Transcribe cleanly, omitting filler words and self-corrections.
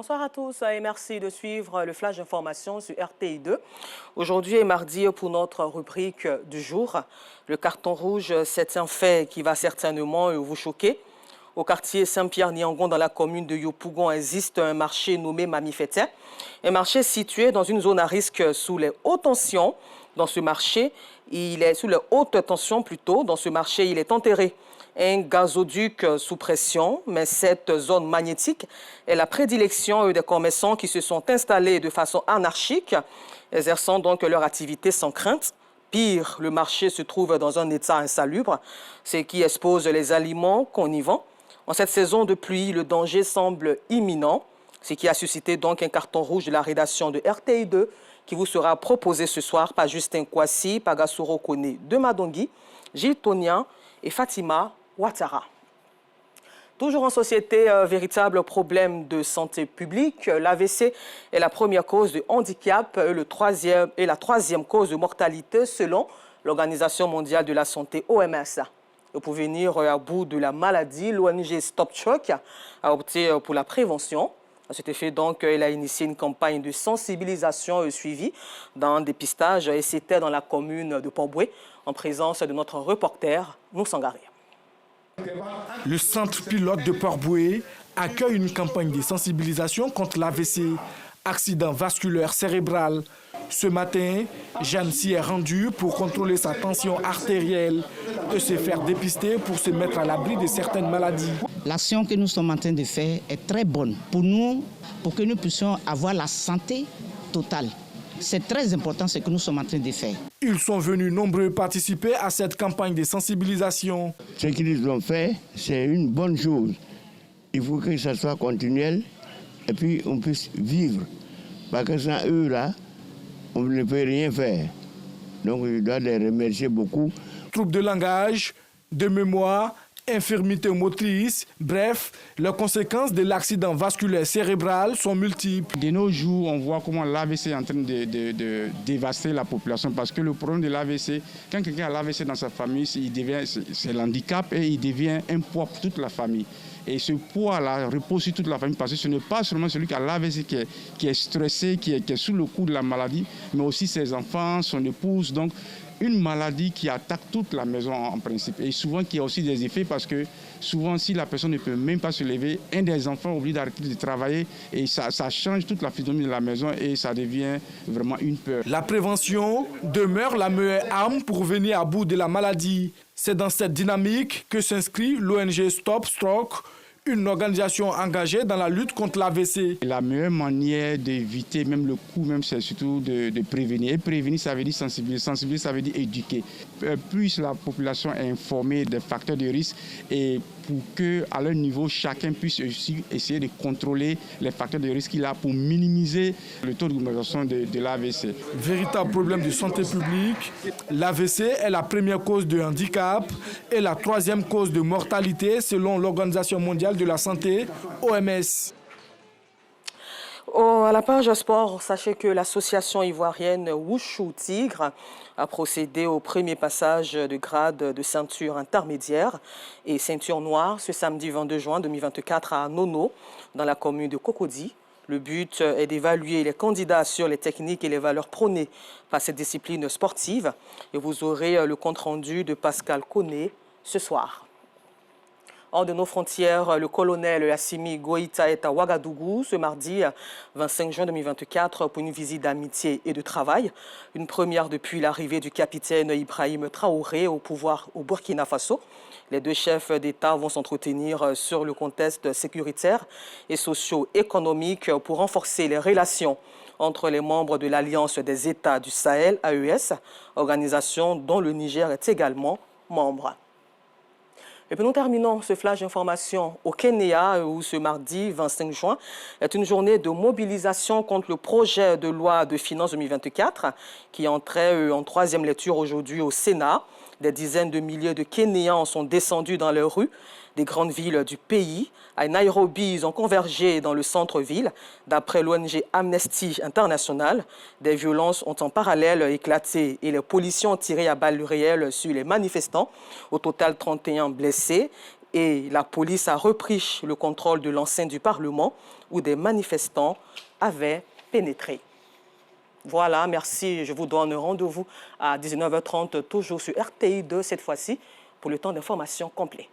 Bonsoir à tous et merci de suivre le flash d'information sur RTI2. Aujourd'hui est mardi pour notre rubrique du jour. Le carton rouge, c'est un fait qui va certainement vous choquer. Au quartier Saint-Pierre-Niangon, dans la commune de Yopougon, existe un marché nommé Mamifétin. Un marché situé dans une zone à risque sous les hautes tensions. Dans ce marché, il est sous les hautes tensions plutôt. Dans ce marché, il est enterré un gazoduc sous pression, mais cette zone magnétique est la prédilection des commerçants qui se sont installés de façon anarchique, exerçant donc leur activité sans crainte. Pire, le marché se trouve dans un état insalubre, ce qui expose les aliments qu'on y vend. En cette saison de pluie, le danger semble imminent, ce qui a suscité donc un carton rouge de la rédaction de RTI2 qui vous sera proposé ce soir par Justin Kouassi, Pagasoro Kone de Madongui, Gilles Tonian et Fatima Ouattara. Toujours en société, véritable problème de santé publique. L'AVC est la première cause de handicap et la troisième cause de mortalité selon l'Organisation mondiale de la santé, OMS. Et pour venir à bout de la maladie, l'ONG Stop Stroke a opté pour la prévention. À cet effet, donc, elle a initié une campagne de sensibilisation suivie d'un dépistage et c'était dans la commune de Port-Bouët en présence de notre reporter Noussangari. Le centre pilote de Port-Bouët accueille une campagne de sensibilisation contre l'AVC, accident vasculaire cérébral. Ce matin, Jeanne s'y est rendue pour contrôler sa tension artérielle et se faire dépister pour se mettre à l'abri de certaines maladies. L'action que nous sommes en train de faire est très bonne pour nous, pour que nous puissions avoir la santé totale. C'est très important ce que nous sommes en train de faire. Ils sont venus nombreux participer à cette campagne de sensibilisation. Ce qu'ils ont fait, c'est une bonne chose. Il faut que ça soit continuel et puis on puisse vivre. Parce que sans eux, là, on ne peut rien faire. Donc je dois les remercier beaucoup. Troubles de langage, de mémoire, infirmité motrice, bref, les conséquences de l'accident vasculaire cérébral sont multiples. De nos jours, on voit comment l'AVC est en train de dévaster la population parce que le problème de l'AVC, quand quelqu'un a l'AVC dans sa famille, c'est l'handicap et il devient un poids pour toute la famille. Et ce poids-là repose sur toute la famille parce que ce n'est pas seulement celui qui a l'AVC qui est stressé, qui est sous le coup de la maladie, mais aussi ses enfants, son épouse. Donc, une maladie qui attaque toute la maison en principe et souvent qui a aussi des effets parce que souvent si la personne ne peut même pas se lever, un des enfants oublie d'arrêter de travailler et ça change toute la physionomie de la maison et ça devient vraiment une peur. La prévention demeure la meilleure arme pour venir à bout de la maladie. C'est dans cette dynamique que s'inscrit l'ONG Stop Stroke, une organisation engagée dans la lutte contre l'AVC. La meilleure manière d'éviter même le coup, c'est surtout de prévenir. Et prévenir, ça veut dire sensibiliser. Sensibiliser, ça veut dire éduquer. Plus la population est informée des facteurs de risque et pour qu'à leur niveau, chacun puisse aussi essayer de contrôler les facteurs de risque qu'il a pour minimiser le taux d'augmentation de l'AVC. Véritable problème de santé publique, l'AVC est la première cause de handicap et la troisième cause de mortalité selon l'Organisation mondiale de la santé, OMS. À la page sport, sachez que l'association ivoirienne Wushu Tigre a procédé au premier passage de grade de ceinture intermédiaire et ceinture noire ce samedi 22 juin 2024 à Nono, dans la commune de Cocody. Le but est d'évaluer les candidats sur les techniques et les valeurs prônées par cette discipline sportive. Et vous aurez le compte-rendu de Pascal Koné ce soir. Hors de nos frontières, le colonel Assimi Goïta est à Ouagadougou ce mardi 25 juin 2024 pour une visite d'amitié et de travail. Une première depuis l'arrivée du capitaine Ibrahim Traoré au pouvoir au Burkina Faso. Les deux chefs d'État vont s'entretenir sur le contexte sécuritaire et socio-économique pour renforcer les relations entre les membres de l'Alliance des États du Sahel, AES, organisation dont le Niger est également membre. Et puis nous terminons ce flash d'information au Kenya où ce mardi 25 juin est une journée de mobilisation contre le projet de loi de finances 2024 qui entrait en troisième lecture aujourd'hui au Sénat. Des dizaines de milliers de Kenyans sont descendus dans les rues des grandes villes du pays. À Nairobi, ils ont convergé dans le centre-ville. D'après l'ONG Amnesty International, des violences ont en parallèle éclaté et les policiers ont tiré à balles réelles sur les manifestants. Au total, 31 blessés. Et la police a repris le contrôle de l'enceinte du Parlement où des manifestants avaient pénétré. Voilà, merci. Je vous donne rendez-vous à 19h30, toujours sur RTI 2 cette fois-ci, pour le temps d'information complet.